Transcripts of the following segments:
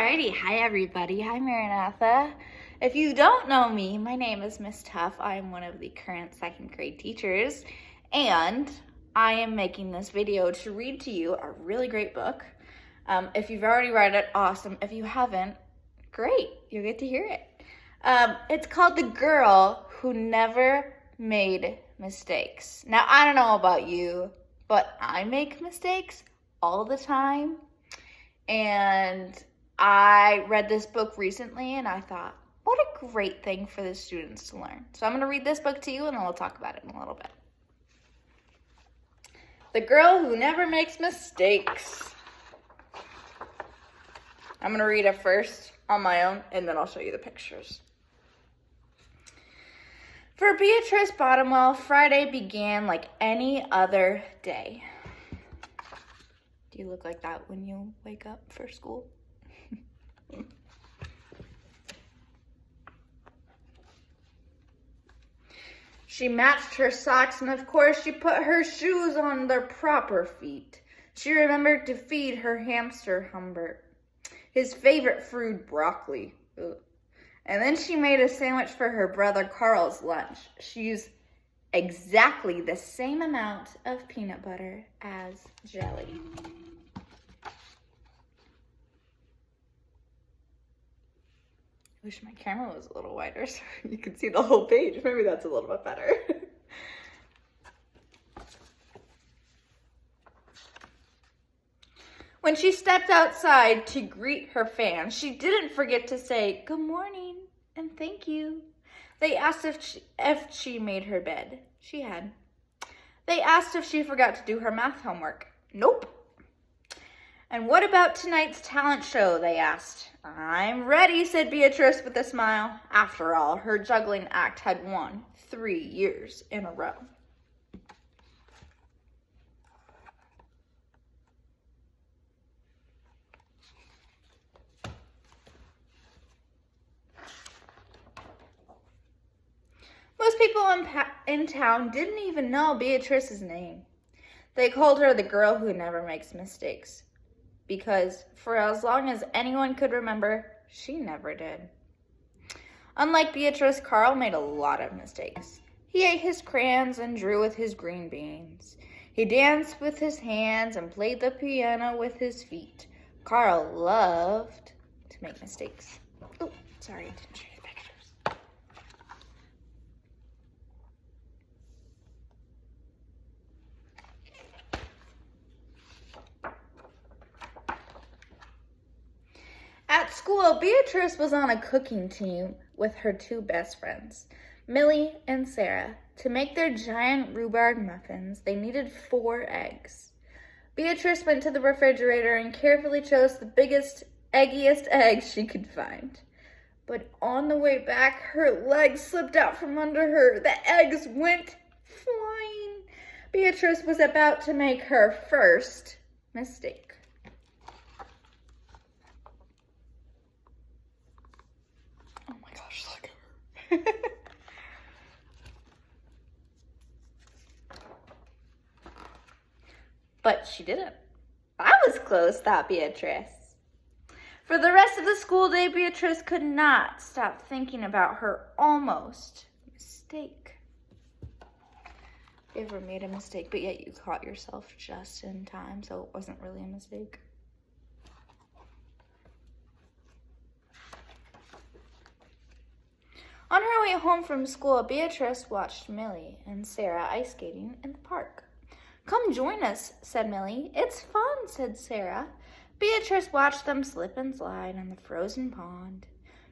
Alrighty, hi everybody, hi Maranatha. If you don't know me, my name is Miss Tuff. I am one of the current second grade teachers, and I am making this video to read to you a really great book. If you've already read it, awesome. If you haven't, great, you'll get to hear it. It's called The Girl Who Never Made Mistakes. Now, I don't know about you, but I make mistakes all the time. And I read this book recently and I thought, what a great thing for the students to learn. So I'm going to read this book to you and then we'll talk about it in a little bit. The Girl Who Never Makes Mistakes. I'm going to read it first on my own and then I'll show you the pictures. For Beatrice Bottomwell, Friday began like any other day. Do you look like that when you wake up for school? She matched her socks and of course she put her shoes on their proper feet. She remembered to feed her hamster Humbert his favorite food, broccoli. Ugh. And then she made a sandwich for her brother Carl's lunch. She used exactly the same amount of peanut butter as jelly. Wish my camera was a little wider so you could see the whole page. Maybe that's a little bit better. When she stepped outside to greet her fans, she didn't forget to say good morning and thank you. They asked if she made her bed. She had. They asked if she forgot to do her math homework. Nope. And what about tonight's talent show, they asked. I'm ready, said Beatrice with a smile. After all, her juggling act had won 3 years in a row. Most people in town didn't even know Beatrice's name. They called her the girl who never makes mistakes. Because for as long as anyone could remember, she never did. Unlike Beatrice, Carl made a lot of mistakes. He ate his crayons and drew with his green beans. He danced with his hands and played the piano with his feet. Carl loved to make mistakes. Oh, sorry, I didn't show you the pictures. At school, Beatrice was on a cooking team with her 2 best friends, Millie and Sarah. To make their giant rhubarb muffins, they needed 4 eggs. Beatrice went to the refrigerator and carefully chose the biggest, eggiest eggs she could find. But on the way back, her legs slipped out from under her. The eggs went flying. Beatrice was about to make her first mistake. But she didn't. I was close, thought Beatrice. For the rest of the school day, Beatrice could not stop thinking about her almost mistake. You ever made a mistake, but yet you caught yourself just in time, so it wasn't really a mistake? On her way home from school, Beatrice watched Millie and Sarah ice skating in the park. Come join us, said Millie. It's fun, said Sarah. Beatrice watched them slip and slide on the frozen pond.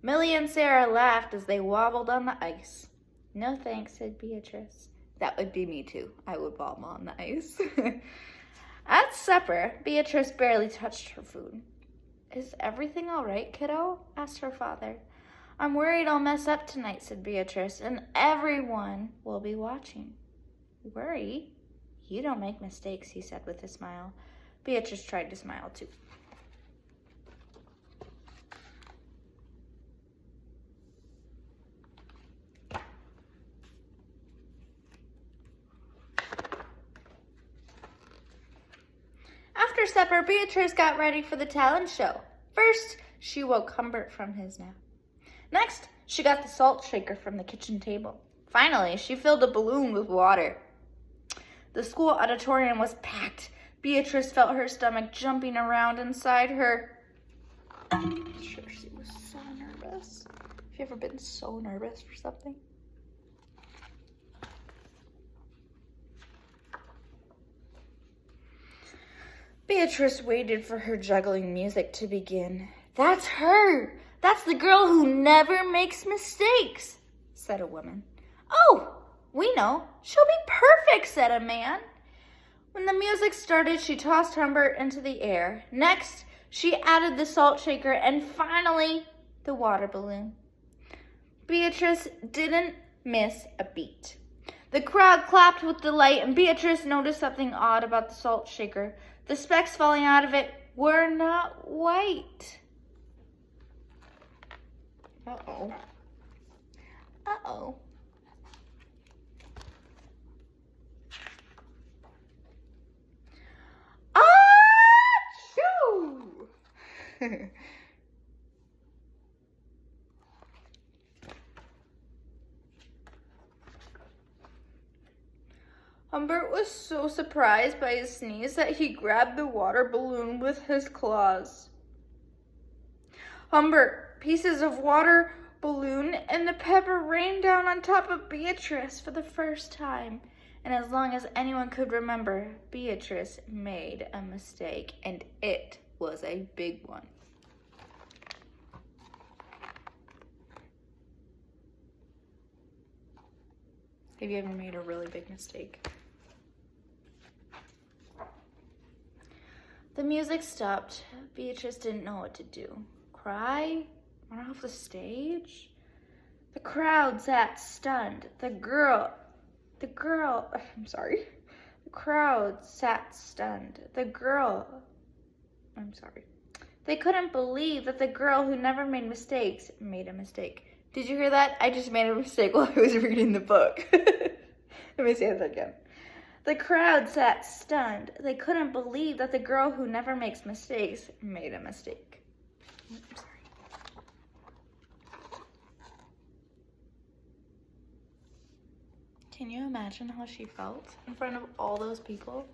Millie and Sarah laughed as they wobbled on the ice. No thanks, said Beatrice. That would be me too. I would wobble on the ice. At supper, Beatrice barely touched her food. Is everything all right, kiddo? Asked her father. I'm worried I'll mess up tonight, said Beatrice, and everyone will be watching. Worry? You don't make mistakes, he said with a smile. Beatrice tried to smile too. After supper, Beatrice got ready for the talent show. First, She woke Humbert from his nap. Next, she got the salt shaker from the kitchen table. Finally, she filled a balloon with water. The school auditorium was packed. Beatrice felt her stomach jumping around inside her. I'm sure she was so nervous. Have you ever been so nervous for something? Beatrice waited for her juggling music to begin. "That's her! That's the girl who never makes mistakes," said a woman. "Oh, we know. She'll be perfect," said a man. When the music started, she tossed Humbert into the air. Next, she added the salt shaker and finally the water balloon. Beatrice didn't miss a beat. The crowd clapped with delight, and Beatrice noticed something odd about the salt shaker. The specks falling out of it were not white. Uh-oh. Uh-oh. Achoo! Humbert was so surprised by his sneeze that he grabbed the water balloon with his claws. Humbert, pieces of water balloon, and the pepper rained down on top of Beatrice for the first time. And as long as anyone could remember, Beatrice made a mistake, and it was a big one. Have you ever made a really big mistake? The music stopped. Beatrice didn't know what to do. Cry? Run off the stage? The crowd sat stunned. The crowd sat stunned. They couldn't believe that the girl who never made mistakes made a mistake. Did you hear that? I just made a mistake while I was reading the book. Let me say that again. The crowd sat stunned. They couldn't believe that the girl who never makes mistakes made a mistake. I'm sorry. Can you imagine how she felt in front of all those people?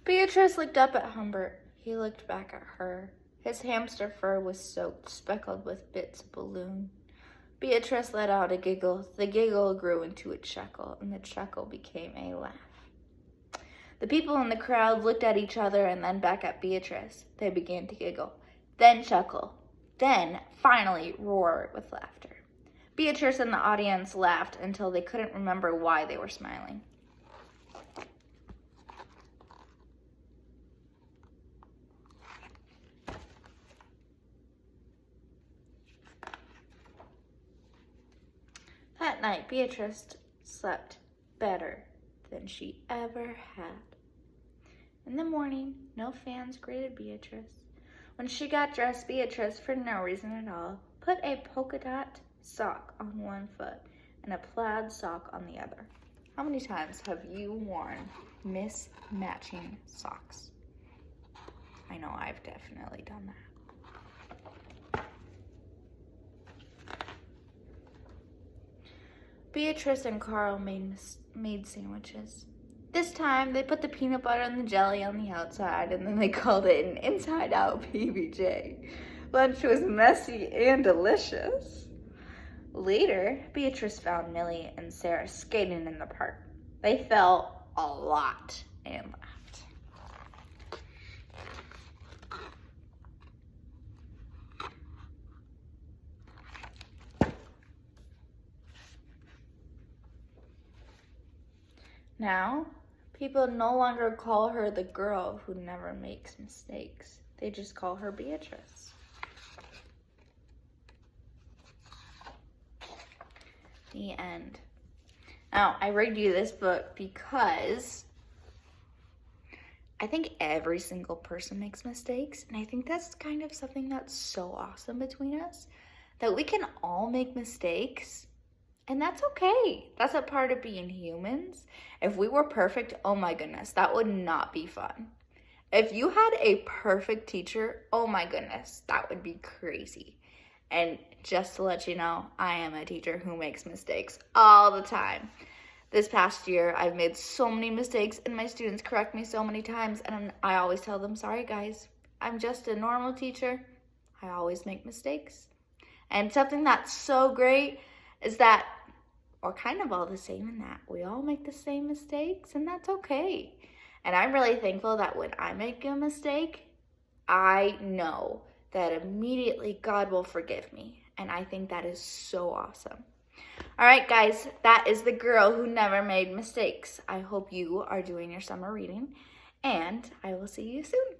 Beatrice looked up at Humbert. He looked back at her. His hamster fur was soaked, speckled with bits of balloon. Beatrice let out a giggle. The giggle grew into a chuckle, and the chuckle became a laugh. The people in the crowd looked at each other and then back at Beatrice. They began to giggle, then chuckle, then finally roar with laughter. Beatrice and the audience laughed until they couldn't remember why they were smiling. That night, Beatrice slept better than she ever had. In the morning, no fans greeted Beatrice. When she got dressed, Beatrice, for no reason at all, put a polka dot sock on one foot and a plaid sock on the other. How many times have you worn mismatching socks? I know I've definitely done that. Beatrice and Carl made sandwiches. This time, they put the peanut butter and the jelly on the outside, and then they called it an inside-out PBJ. Lunch was messy and delicious. Later, Beatrice found Millie and Sarah skating in the park. They fell a lot and laughed. Now, people no longer call her the girl who never makes mistakes. They just call her Beatrice. The end. Now, I read you this book because I think every single person makes mistakes, and I think that's kind of something that's so awesome between us, that we can all make mistakes. And that's okay. That's a part of being humans. If we were perfect, oh my goodness, that would not be fun. If you had a perfect teacher, oh my goodness, that would be crazy. And just to let you know, I am a teacher who makes mistakes all the time. This past year, I've made so many mistakes and my students correct me so many times, and I always tell them, sorry guys, I'm just a normal teacher. I always make mistakes. And something that's so great is that we're kind of all the same in that we all make the same mistakes, and that's okay. And I'm really thankful that when I make a mistake, I know that immediately God will forgive me. And I think that is so awesome. All right, guys, that is the girl who never made mistakes. I hope you are doing your summer reading, and I will see you soon.